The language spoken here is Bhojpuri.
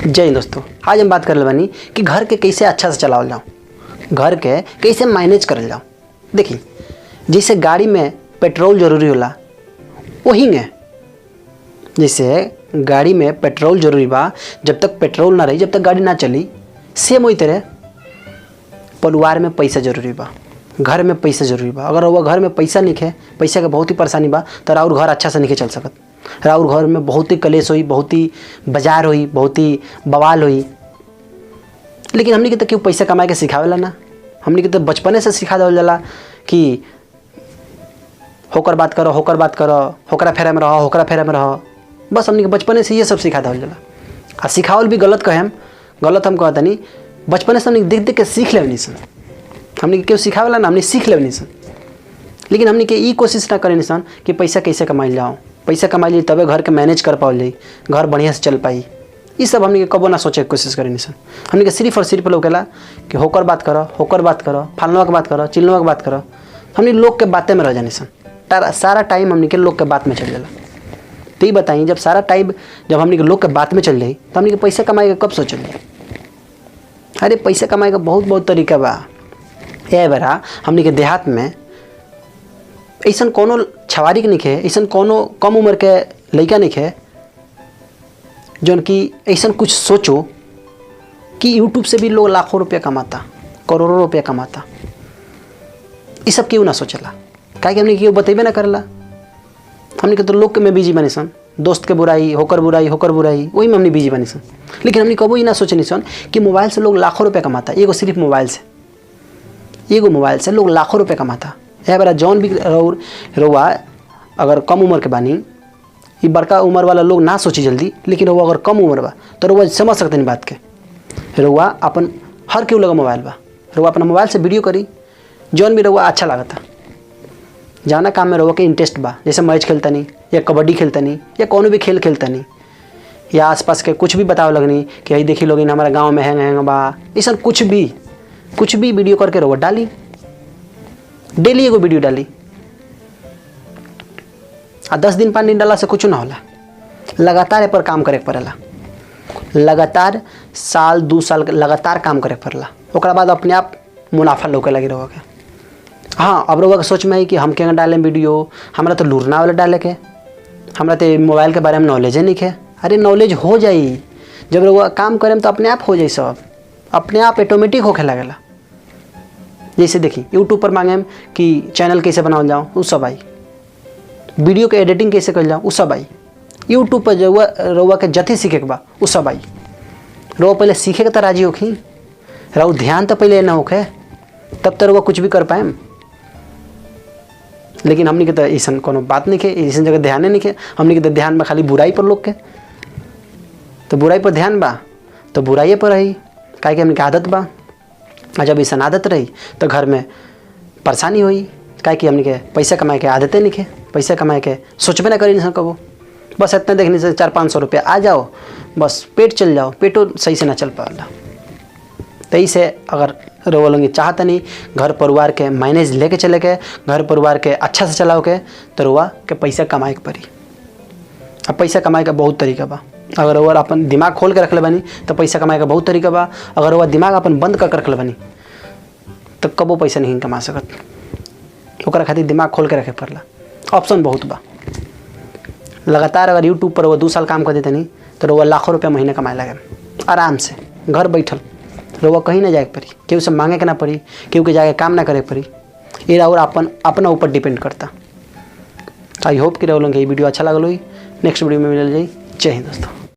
जय हिंद दोस्तों। आज हम बात कर बानी कि घर के कैसे अच्छा से चलावल जाओ, घर के कैसे मैनेज करल जाओ। देखिए, जैसे गाड़ी में पेट्रोल जरूरी होला वही है, जैसे गाड़ी में पेट्रोल जरूरी बा, जब तक पेट्रोल ना रही, जब तक गाड़ी ना चली, सेम वही तरह परिवार में पैसा जरूरी बा, घर में पैसा जरूरी बा। अगर वो घर में पैसा नहीं है, पैसा के बहुत ही परेशानी बा, तो और घर अच्छा से नहीं चल सकत। और घर में बहुत ही कलेश हुई, बहुत ही बाजार हुई, बहुत ही बवाल हुई। लेकिन हमने के तो क्यों पैसा कमाए के सिखावेला ना, हमने के तो बचपने से सिखा देवल जाला कि होकर बात करो, होकर बात करो, होकरा फेरा में रहो, होकरा फेरा में रहो। बस हमने के बचपने से ये सब सिखा देवल जाला। आ सिखावल भी गलत कहे हम, गलत हम कहता नहीं, बचपने से हमने देख देख के सीख लेवनी सन। हमने के क्यों सिखावेला ना, हमने सीख लेवनी सन। लेकिन हमने के ई कोशिश ना करे सन कि पैसा कैसे कमाई जाओ, पैसा कमाई ली तबे घर के मैनेज कर पाओ जाई, घर बढ़िया से चल पाई। ये सब हमने के कबो ना सोचे के कोशिश करें सन। हमने के सिर्फ और सिर्फ लोग कहला कि होकर बात करो, होकर बात करो, फलनवा के बात करो, चिलनवा के बात करो। हमने लोग के बातें में रह जाने सन, सारा टाइम हमने के लोग के बात में चल जाला। तो ये बताइए, जब सारा टाइम जब हमने के लोग के बात में चल जाई तो हमने के पैसा कमाए के कब सोचल? अरे पैसा कमाए का बहुत बहुत तरीका बा। ए बेरा हमने के देहात में ऐसा कोनो छवारी के नहीं है, ऐसा कोनो कम उम्र के लड़का नहीं है जौन कि ऐसा कुछ सोचो कि यूट्यूब से भी लोग लाखों रुपया कमाता, करोड़ों रुपया कमाता। ये सब क्यों ना सोचला? काहे कि हमने क्यों बतेबे ना करला। हमने के तो लोग में बिजी बनी सन, दोस्त के बुराई, होकर बुराई, होकर बुराई, वही में हमने बिजी बनी सन। लेकिन हमने कबो ही ना सोचनी सन कि मोबाइल से लोग लाखों रुपया कमाता। एगो सिर्फ मोबाइल से, एगो मोबाइल से लोग लाखों रुपया कमाता। यह बड़ा जौन भी रउआ अगर कम उम्र के बानी, ये बड़का उम्र वाला लोग ना सोची जल्दी, लेकिन रउआ अगर कम उम्र बा तो रउआ समझ सकते नहीं बात के। रउआ अपन हर केहू लगा मोबाइल बा, रउआ अपना मोबाइल से वीडियो करी जौन भी रउआ अच्छा लगता, जाना काम में रउआ के इंटरेस्ट बा। जैसे मैच खेलता नहीं, या कबड्डी खेलता नहीं, या कोनो भी खेल खेलता नहीं, या आसपास के कुछ भी बताओ लगनी कि यही देखी लोग हमारा गाँव में हैंग बा, ऐसा कुछ भी वीडियो करके रउआ डाली। डेली एगो वीडियो डाली, आ 10 दिन 5 दिन डाला से कुछ ना होला। लगातार पर काम करे पड़ेला, लगातार साल 2 साल लगातार काम करे पड़ेला। ओकरा बाद अपने आप मुनाफा लौके लगे रहो के। हाँ, अब रहो के सोच में है कि हम क्या डालें वीडियो, हमारा तो लूरना वाला डाले के, हमारा तो मोबाइल के बारे में नॉलेज नहीं है। अरे नॉलेज हो जाई, जब रहो काम करें तो अपने आप हो जाई, सब अपने आप ऑटोमेटिक होके लगेला। जैसे देखिए यूट्यूब पर मांगे कि चैनल कैसे बनाओ जाओ, वो सब आई। वीडियो के एडिटिंग कैसे कर जाओ, वो सब आई। यूट्यूब पर जो रउआ के जथी सीखे के बा वो सब आई। रउआ पहले सीखे के तो राजी होखी, रउआ ध्यान तो पहले ना होखे, तब तो रउआ कुछ भी कर पाएम। लेकिन हमने के तो ऐसा कोनो बात नहीं है, ऐसा जगह ध्यान नहीं है। हमने के तो ध्यान में खाली बुराई पर लोग के, तो बुराई पर ध्यान बा तो बुराई पर रही। काहे कि हमने के आदत बा, और जब ऐसा आदत रही तो घर में परेशानी हुई। काहे कि हमने के पैसा कमाए के आदतें नहीं है, पैसा कमाए के सोचबे ना करी नहीं कबो। बस इतना देखने से 400-500 रुपया आ जाओ, बस पेट चल जाओ, पेटो सही से ना चल पाला। तई से अगर रउआ लोग चाहता नहीं घर परिवार के मैनेज लेके चले के, घर परिवार के अच्छा से चलाओ के, तो रउआ के पैसा कमाए के पड़ी। अब पैसा कमाए का बहुत तरीका बा। अगर रउआ अपन दिमाग खोल के रख ले बानी तो पैसा कमाए का बहुत तरीका बा। अगर रउआ दिमाग अपन बंद कर रख ले बानी तो कबो पैसा नहीं कमा सकत। ओकरा खातिर दिमाग खोल के रखे पड़ला। ऑप्शन बहुत बा। लगातार अगर यूट्यूब पर वो 2 साल काम कर देते नहीं तो रउआ लाखों रुपया महीने कमाए लगे आराम से, घर बैठल। रउआ कहीं ना जाए पड़ी, केहू से मांगे के ना पड़ी, केहू के जाके काम ना करे पड़ी। ये और अपना ऊपर डिपेंड करता। आई होप कि रउआ लोग ये वीडियो अच्छा लगल हुई। नेक्स्ट वीडियो में मिलल जाई। जय हिंद दोस्तों।